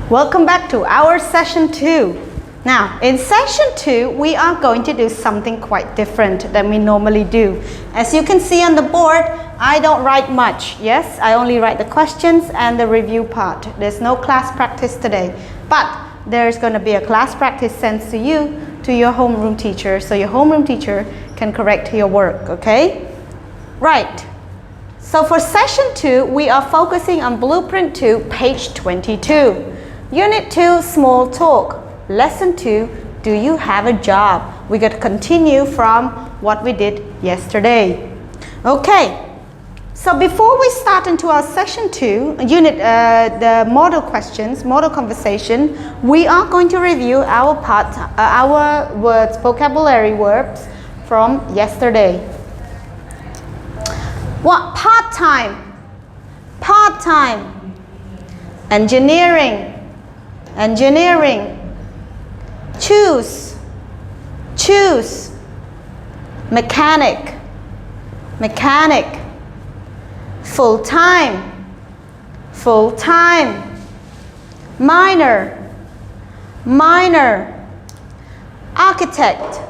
Welcome back to our session 2. Now, in session 2, we are going to do something quite different than we normally do. As you can see on the board, I don't write much. Yes, I only write the questions and the review part. There's no class practice today, but there's going to be a class practice sent to you, to your homeroom teacher, so your homeroom teacher can correct your work, okay? Right. So for session 2, we are focusing on Blueprint 2, page 22. Unit 2, Small Talk. Lesson 2, Do you have a job? We're going to continue from what we did yesterday. Okay, so before we start into our session 2, the model questions, model conversation, we are going to review our words, vocabulary verbs from yesterday. What? Part-time, part-time, engineering, engineering, choose, choose, mechanic, mechanic, full-time, full-time, minor, minor, architect,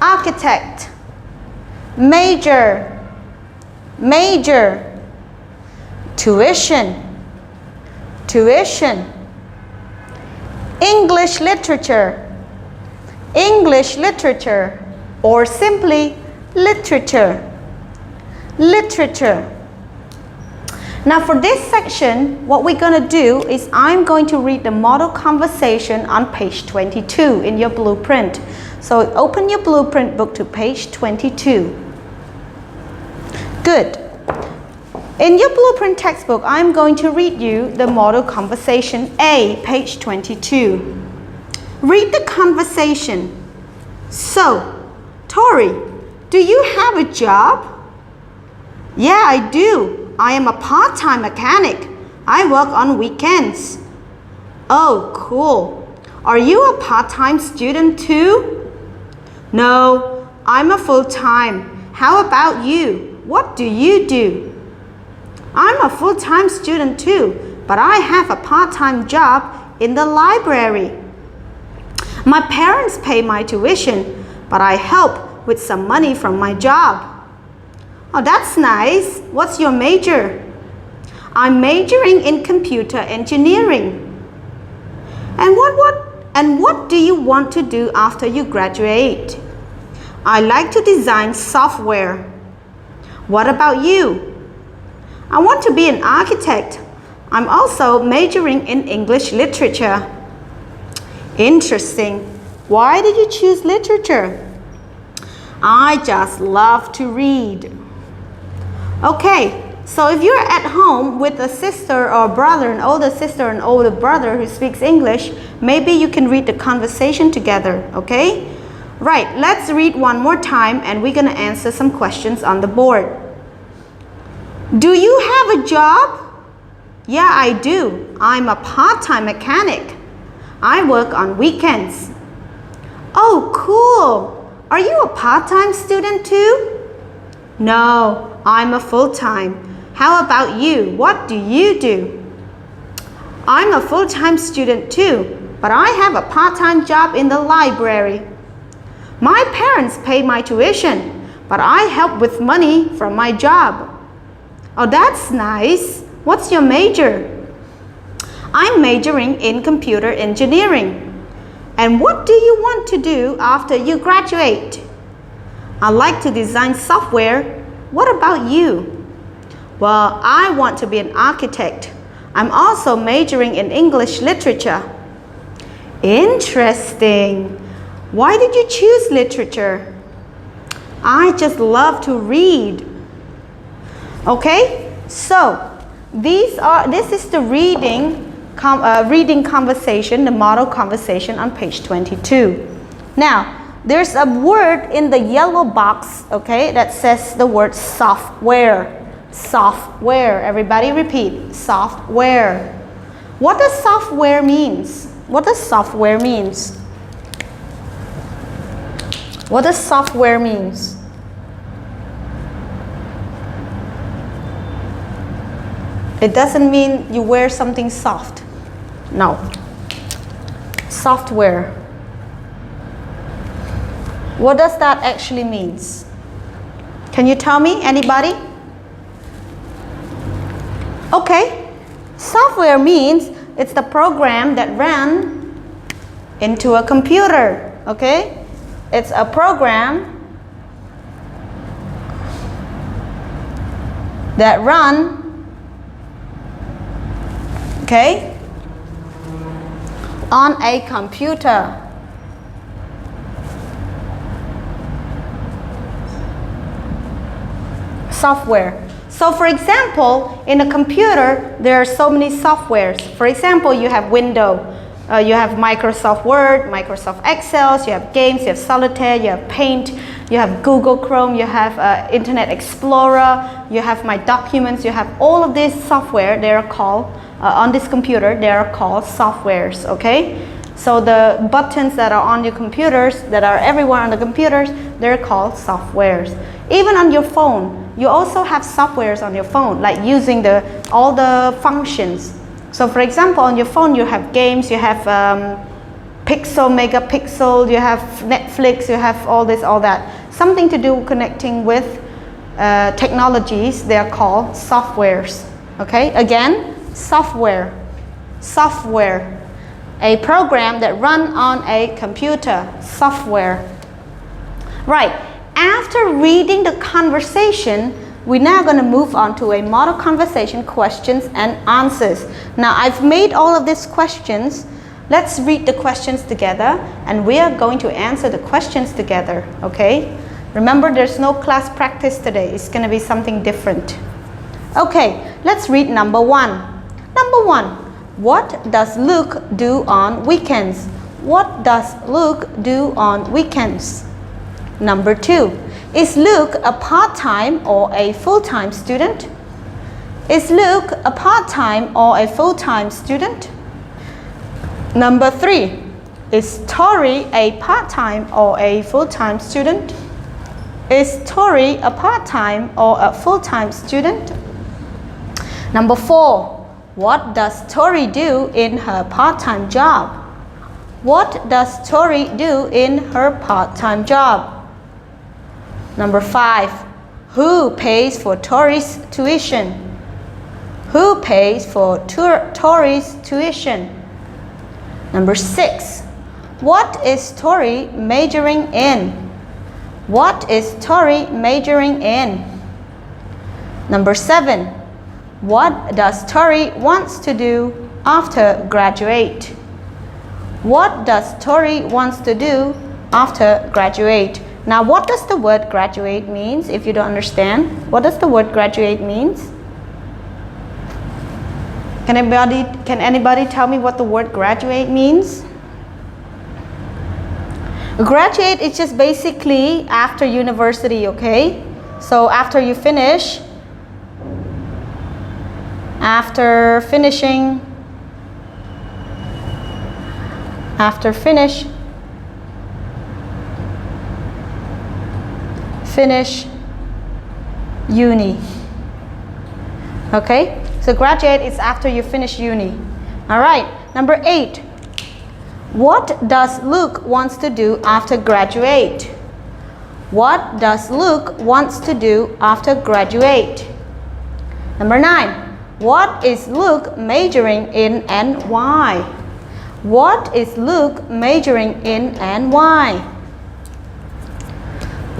architect, major, major, tuition, tuition, English literature, English literature, or simply literature, literature. Now for this section, what we're going to do is I'm going to read the model conversation on page 22 in your blueprint. So open your blueprint book to page 22. Good. In your blueprint textbook, I'm going to read you the model conversation A, page 22. Read the conversation. So, Tori, do you have a job? Yeah, I do. I am a part-time mechanic. I work on weekends. Oh, cool. Are you a part-time student too? No, I'm a full-time. How about you? What do you do? I'm a full-time student too, but I have a part-time job in the library. My parents pay my tuition, but I help with some money from my job. Oh, that's nice. What's your major? I'm majoring in computer engineering. And what do you want to do after you graduate? I like to design software. What about you? I want to be an architect. I'm also majoring in English literature. Interesting. Why did you choose literature? I just love to read. Okay, so if you're at home with a sister or brother, an older sister and older brother who speaks English, maybe you can read the conversation together, okay? Right, let's read one more time and we're gonna answer some questions on the board. Do you have a job? Yeah, I do. I'm a part-time mechanic. I work on weekends. Oh, cool. Are you a part-time student too? No, I'm a full-time. How about you? What do you do? I'm a full-time student too, but I have a part-time job in the library. My parents pay my tuition, but I help with money from my job. Oh, that's nice. What's your major? I'm majoring in computer engineering. And what do you want to do after you graduate? I like to design software. What about you? Well, I want to be an architect. I'm also majoring in English literature. Interesting. Why did you choose literature? I just love to read. Okay, so this is the reading conversation, the model conversation on page 22. Now, there's a word in the yellow box, okay, that says the word software. Software. Everybody repeat. Software. What does software means? What does software means? What does software means? It doesn't mean you wear something soft. No. Software. What does that actually means? Can you tell me, anybody? Okay. Software means it's the program that ran into a computer. Okay? It's a program that run, okay, on a computer. Software. So for example, in a computer, there are so many softwares. For example, you have Windows, you have Microsoft Word, Microsoft Excel, you have games, you have Solitaire, you have Paint, you have Google Chrome, you have Internet Explorer, you have My Documents, you have all of this software. They are called, on this computer, they are called softwares, okay? So the buttons that are on your computers, that are everywhere on the computers, they're called softwares. Even on your phone, you also have softwares on your phone, like using all the functions. So for example, on your phone you have games, you have Pixel, Megapixel, you have Netflix, you have all this, all that. Something to do connecting with technologies, they are called softwares. Okay, again, software. Software. A program that runs on a computer. Software. Right. After reading the conversation, we're now going to move on to a model conversation, questions and answers. Now I've made all of these questions. Let's read the questions together and we are going to answer the questions together, okay? Remember, there's no class practice today. It's going to be something different. Okay, let's read number one. Number one, what does Luke do on weekends? What does Luke do on weekends? Number two, is Luke a part-time or a full-time student? Is Luke a part-time or a full-time student? Number three, is Tori a part-time or a full-time student? Is Tori a part-time or a full-time student? Number four, what does Tori do in her part-time job? What does Tori do in her part-time job? Number five, who pays for Tori's tuition? Who pays for Tori's tuition? Number six, what is Tori majoring in? What is Tori majoring in? Number seven, what does Tori wants to do after graduate? What does Tori wants to do after graduate? Now, what does the word graduate means? If you don't understand, what does the word graduate means? Can anybody tell me what the word graduate means? Graduate is just basically after university, okay? So after you finish, after finish uni. Okay, so graduate is after you finish uni. All right, number eight. What does Luke wants to do after graduate? What does Luke wants to do after graduate? Number nine. What is Luke majoring in and why? What is Luke majoring in and why?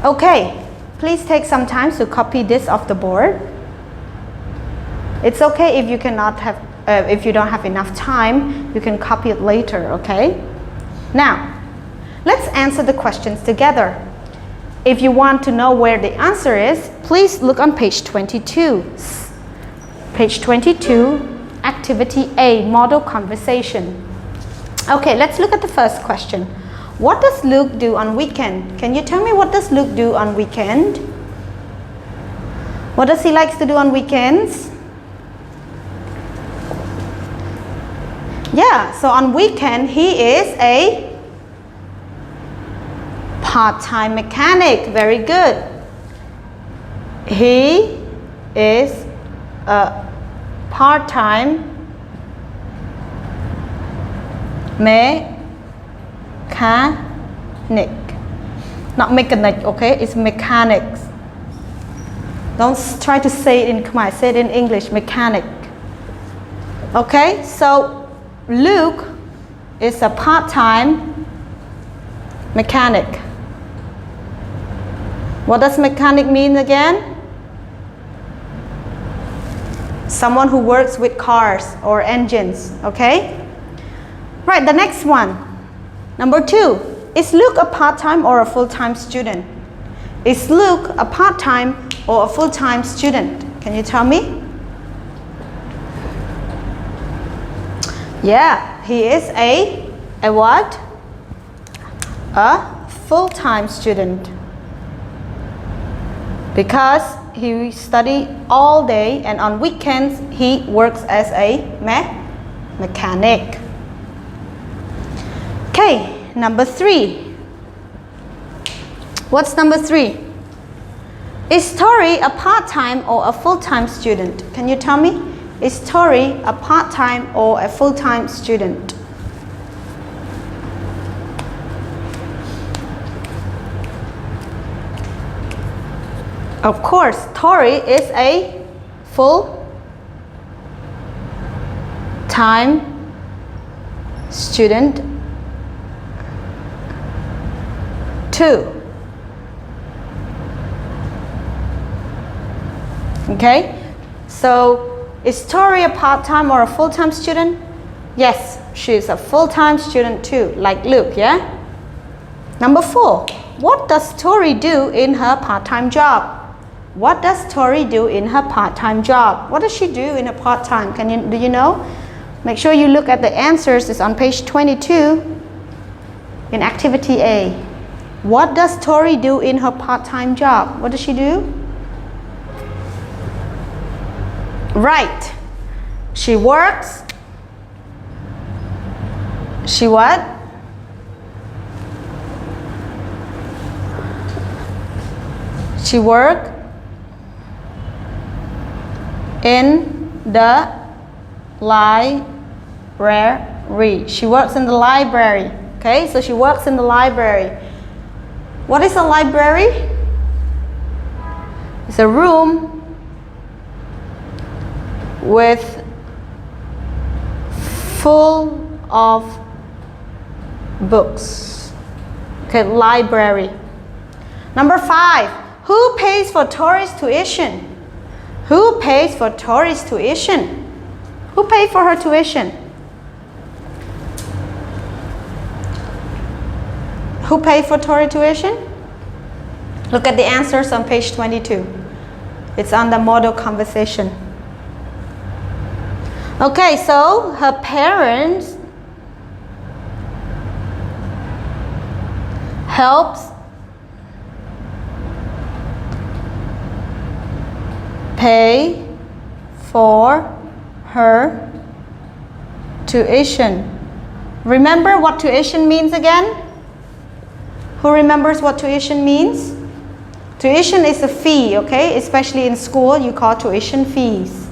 Okay, please take some time to copy this off the board. It's okay if you cannot have, if you don't have enough time, you can copy it later, okay? Now, let's answer the questions together. If you want to know where the answer is, please look on page 22. Page 22, activity A, model conversation. Okay, let's look at the first question. What does Luke do on weekend? Can you tell me what does Luke do on weekend? What does he likes to do on weekends? Yeah, so on weekend he is a part-time mechanic. Very good. He is a part-time mechanic. Not mechanic, okay? It's mechanics. Don't try to say it in Khmer, say it in English, mechanic. Okay, so Luke is a part-time mechanic. What does mechanic mean again? Someone who works with cars or engines, okay? Right, the next one. Number 2. Is Luke a part-time or a full-time student? Is Luke a part-time or a full-time student? Can you tell me? Yeah, he is a what? A full-time student. Because he studies all day and on weekends he works as a mechanic. Okay. Number 3. What's number 3? Is Tori a part-time or a full-time student? Can you tell me? Is Tori a part-time or a full-time student? Of course, Tori is a full-time student too. Okay, so is Tori a part-time or a full-time student? Yes, she is a full-time student too, like Luke, yeah? Number 4, what does Tori do in her part-time job? What does Tori do in her part-time job? What does she do in her part-time? Do you know? Make sure you look at the answers. It's on page 22 in activity A. What does Tori do in her part-time job? What does she do? Right. She works. She what? She works in the library. She works in the library. Okay, so she works in the library. What is a library? It's a room with full of books. Okay, library. Number 5. Who pays for Tori's tuition? Who pays for Tori's tuition? Who paid for her tuition? Who paid for Tori's tuition? Look at the answers on page 22. It's on the model conversation. Okay, so her parents helps pay for her tuition. Remember what tuition means again? Who remembers what tuition means? Tuition is a fee, okay? Especially in school, you call tuition fees.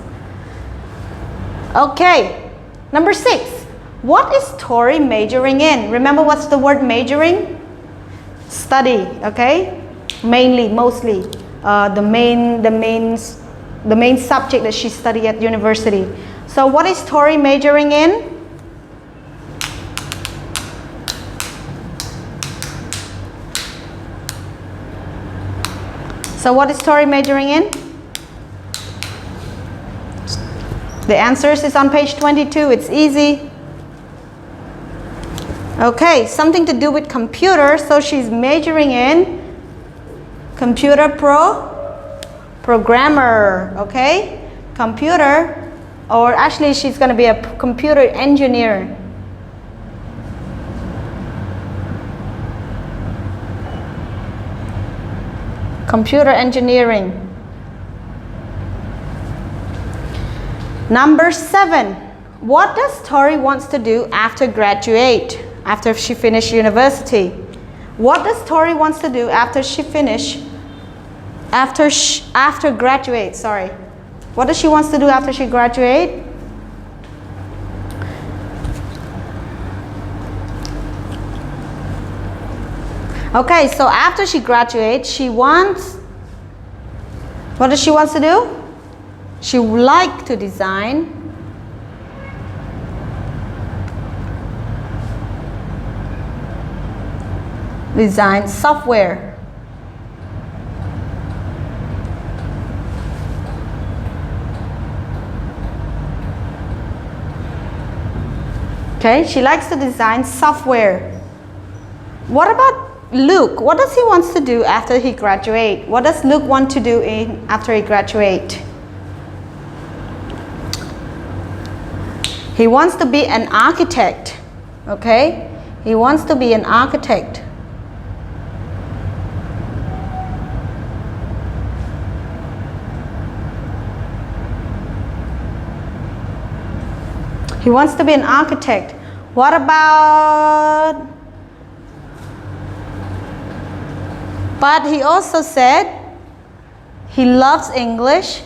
Okay, number 6. What is Tori majoring in? Remember what's the word majoring? Study, okay? Mainly, mostly. The main subject that she studied at university. So what is Tori majoring in? So what is Tori majoring in? The answers is on page 22. It's easy. Okay, something to do with computer. So she's majoring in computer programmer. Okay, computer, or actually she's going to be a computer engineer. Computer engineering. Number 7. What does Tori wants to do after graduate? After she finished university? What does Tori wants to do after she finish? After graduate? Sorry. What does she wants to do after she graduate? Okay, so after she graduates, she wants, what does she wants to do? She would like to design software. Okay, she likes to design software. What about Luke? What does he wants to do after he graduate? What does Luke want to do after he graduate? He wants to be an architect. Okay, he wants to be an architect. He wants to be an architect. What about, but he also said he loves English.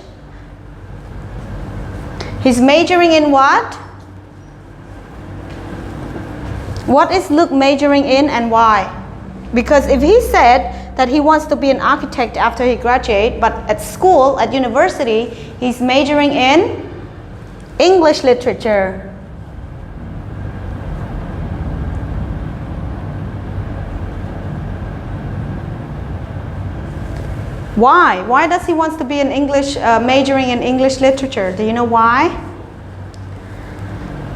He's majoring in what? What is Luke majoring in and why? Because if he said that he wants to be an architect after he graduates, but at school, at university, he's majoring in English literature. Why? Why does he wants to be an English, majoring in English literature? Do you know why?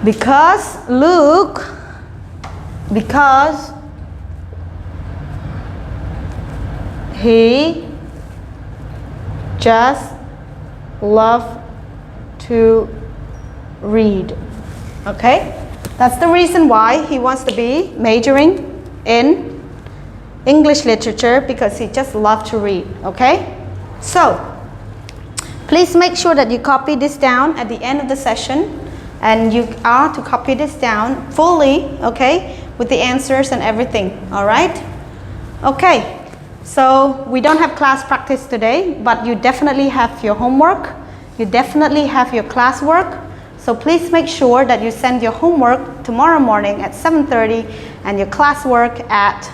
Because he just loves to read. Okay? That's the reason why he wants to be majoring in English literature, because he just loves to read. Okay? So, please make sure that you copy this down at the end of the session, and you are to copy this down fully, okay, with the answers and everything. All right? Okay. So, we don't have class practice today, but you definitely have your homework. You definitely have your classwork. So please make sure that you send your homework tomorrow morning at 7:30 and your classwork at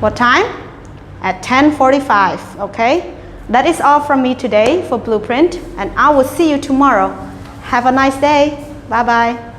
what time? At 10:45, okay? That is all from me today for Blueprint, and I will see you tomorrow. Have a nice day. Bye-bye.